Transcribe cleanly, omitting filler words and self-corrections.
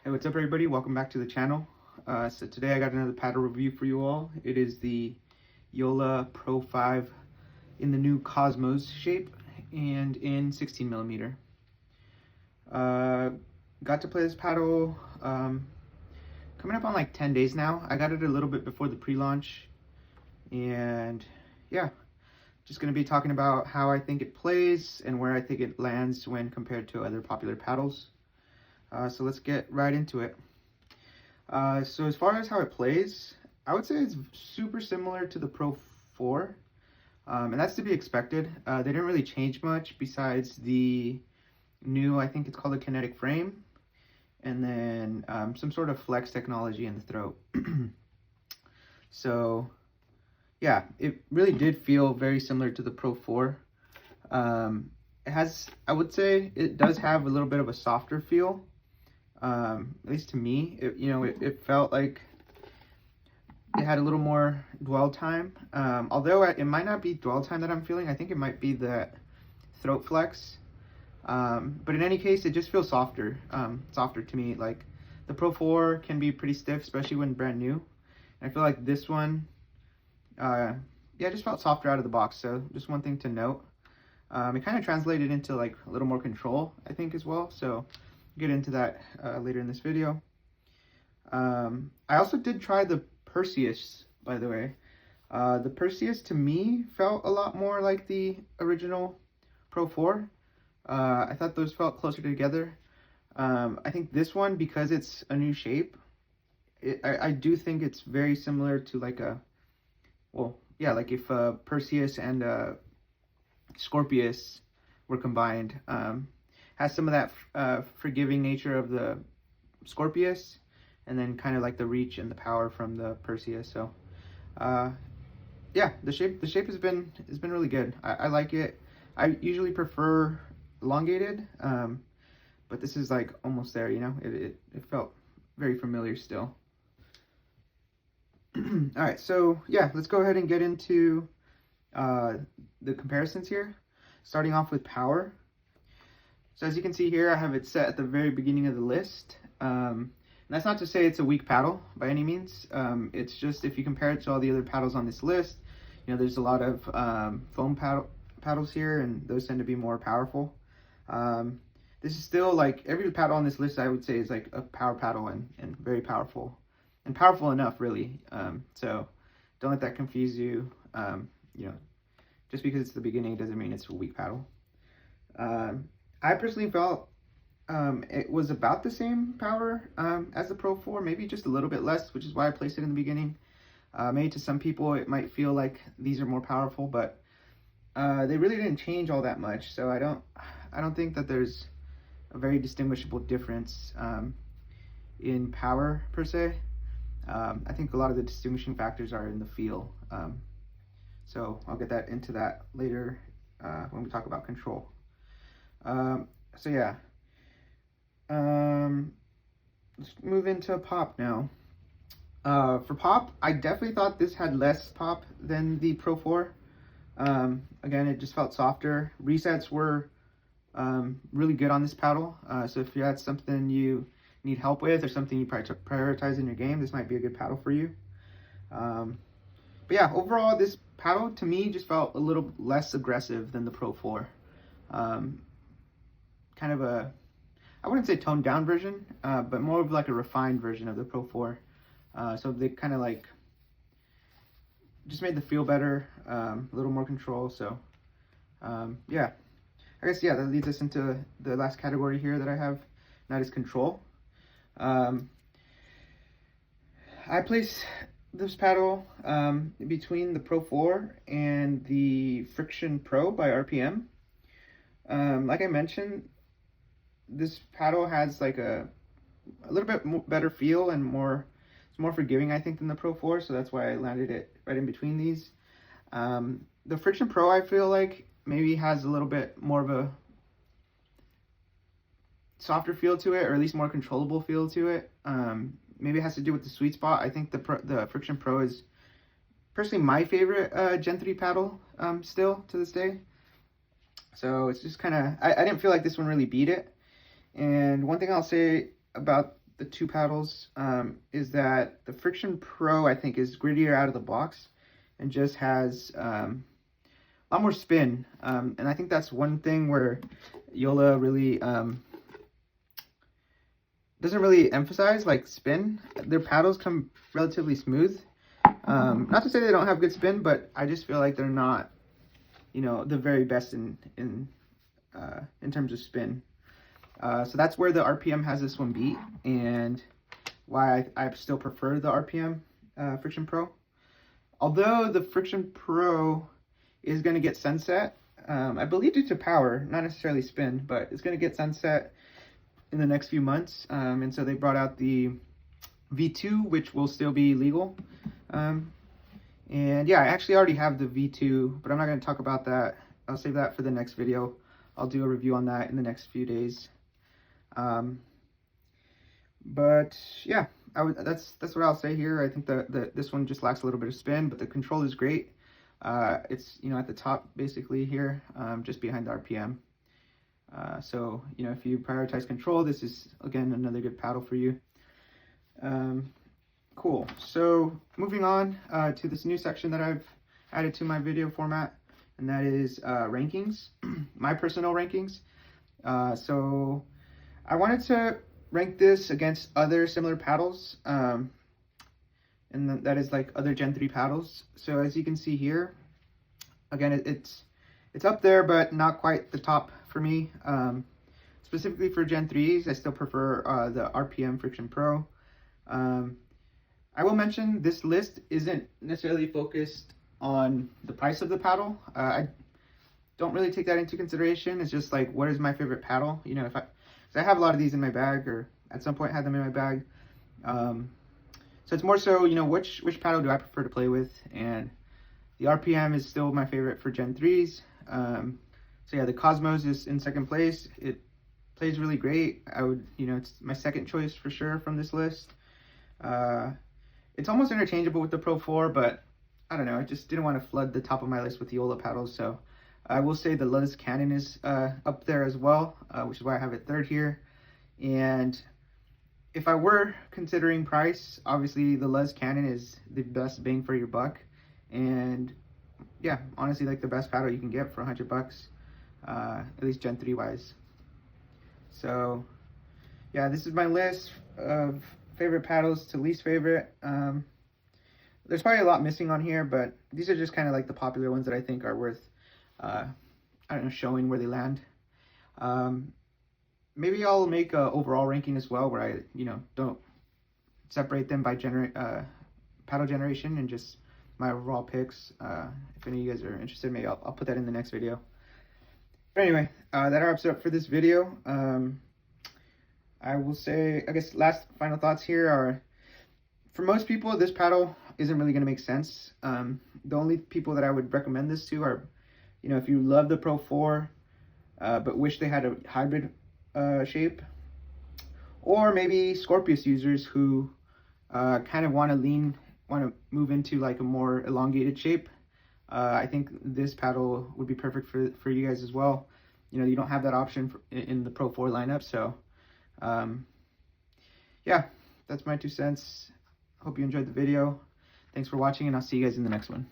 Hey, what's up everybody? Welcome back to the channel. So today I got another paddle review for you all. It is the Joola Pro 5 in the new Kosmos shape and in 16 millimeter. Got to play this paddle coming up on like 10 days now. I got it a little bit before the pre-launch, and yeah, just going to be talking about how I think it plays and where I think it lands when compared to other popular paddles. So let's get right into it. So as far as how it plays, I would say it's super similar to the Pro 4, and that's to be expected. They didn't really change much besides the new, I think it's called a kinetic frame, and then some sort of flex technology in the throat. So yeah, it really did feel very similar to the Pro 4. It has, I would say, it does have a little bit of a softer feel. At least to me, it felt like it had a little more dwell time. Although it might not be dwell time that I'm feeling, I think it might be the throat flex. But in any case, it just feels softer, softer to me. Like the Pro 4 can be pretty stiff, especially when brand new. And I feel like this one, yeah, just felt softer out of the box. So just one thing to note. It kind of translated into like a little more control, I think, as well. So get into that later in this video. I also did try the Perseus, by the way. The Perseus to me felt a lot more like the original Pro 4. I thought those felt closer together. I think this one, because it's a new shape, I do think it's very similar to like a, well, yeah, like if Perseus and Scorpius were combined. Has some of that forgiving nature of the Scorpius, and then kind of like the reach and the power from the Perseus. So yeah, the shape has been really good. I like it. I usually prefer elongated, but this is like almost there, you know. It felt very familiar still. All right, so yeah, let's go ahead and get into the comparisons here, starting off with power. So as you can see here, I have it set at the very beginning of the list. And that's not to say it's a weak paddle by any means. It's just if you compare it to all the other paddles on this list, you know, there's a lot of foam paddles here, and those tend to be more powerful. This is still like every paddle on this list, I would say, is like a power paddle and very powerful. And powerful enough, really. So don't let that confuse you. You know, just because it's the beginning doesn't mean it's a weak paddle. I personally felt it was about the same power as the Pro 4, maybe just a little bit less, which is why I placed it in the beginning. Maybe to some people it might feel like these are more powerful, but they really didn't change all that much. So I don't think that there's a very distinguishable difference in power per se. I think a lot of the distinguishing factors are in the feel. So I'll get into that later when we talk about control. So yeah, let's move into pop now. For pop, I definitely thought this had less pop than the Pro 4. Again, it just felt softer. Resets were really good on this paddle. So if that's something you need help with or something you prioritize in your game, this might be a good paddle for you. But yeah, overall, this paddle to me just felt a little less aggressive than the Pro 4. Kind of a, I wouldn't say toned down version, but more of like a refined version of the Pro 4. So they kind of like just made the feel better, a little more control. So yeah, I guess, yeah, that leads us into the last category here that I have, and that is control. I place this paddle between the Pro 4 and the Friction Pro by RPM. Like I mentioned, this paddle has like a little bit better feel and it's more forgiving, I think, than the Pro 4, so that's why I landed it right in between these. The Friction Pro, I feel like, maybe has a little bit more of a softer feel to it, or at least more controllable feel to it. Maybe it has to do with the sweet spot. I think the Friction Pro is personally my favorite Gen 3 paddle still to this day. So it's just kind of, I didn't feel like this one really beat it. And one thing I'll say about the two paddles is that the Friction Pro, I think, is grittier out of the box and just has a lot more spin. And I think that's one thing where Joola really doesn't really emphasize, like, spin. Their paddles come relatively smooth. Not to say they don't have good spin, but I just feel like they're not, you know, the very best in terms of spin. So that's where the RPM has this one beat, and why I still prefer the RPM Friction Pro. Although the Friction Pro is going to get sunset, I believe due to power, not necessarily spin, but it's going to get sunset in the next few months. And so they brought out the V2, which will still be legal. And yeah, I actually already have the V2, but I'm not going to talk about that. I'll save that for the next video. I'll do a review on that in the next few days. But yeah, that's what I'll say here. I think this one just lacks a little bit of spin, but the control is great. It's, you know, at the top basically here, just behind the RPM. So, you know, if you prioritize control, this is, again, another good paddle for you. Cool. So moving on to this new section that I've added to my video format, and that is rankings, my personal rankings. So I wanted to rank this against other similar paddles, and that is like other Gen 3 paddles. So as you can see here, again, it's up there, but not quite the top for me. Specifically for Gen 3s, I still prefer the RPM Friction Pro. I will mention this list isn't necessarily focused on the price of the paddle. I don't really take that into consideration. It's just like, what is my favorite paddle? You know, cause I have a lot of these in my bag, or at some point had them in my bag. So it's more so, you know, which paddle do I prefer to play with? And the RPM is still my favorite for Gen 3s. So yeah, the Kosmos is in second place. It plays really great. I would, you know, it's my second choice for sure from this list. It's almost interchangeable with the Pro 4, but I don't know, I just didn't want to flood the top of my list with Joola paddles. So I will say the Luz Cannon is up there as well, which is why I have it third here. And if I were considering price, obviously the Luz Cannon is the best bang for your buck. And yeah, honestly, like the best paddle you can get for $100, at least Gen 3 wise. So yeah, this is my list of favorite paddles to least favorite. There's probably a lot missing on here, but these are just kind of like the popular ones that I think are worth, I don't know, showing where they land. Maybe I'll make a overall ranking as well, where I, you know, don't separate them by paddle generation, and just my overall picks. If any of you guys are interested, maybe I'll put that in the next video. But anyway, that wraps it up for this video. I will say, I guess, final thoughts here are, for most people, this paddle isn't really going to make sense. The only people that I would recommend this to are, you know, if you love the Pro 4, but wish they had a hybrid shape, or maybe Scorpius users who kind of want to move into like a more elongated shape. I think this paddle would be perfect for you guys as well. You know, you don't have that option in the Pro 4 lineup, so yeah, that's my 2 cents. Hope you enjoyed the video. Thanks for watching, and I'll see you guys in the next one.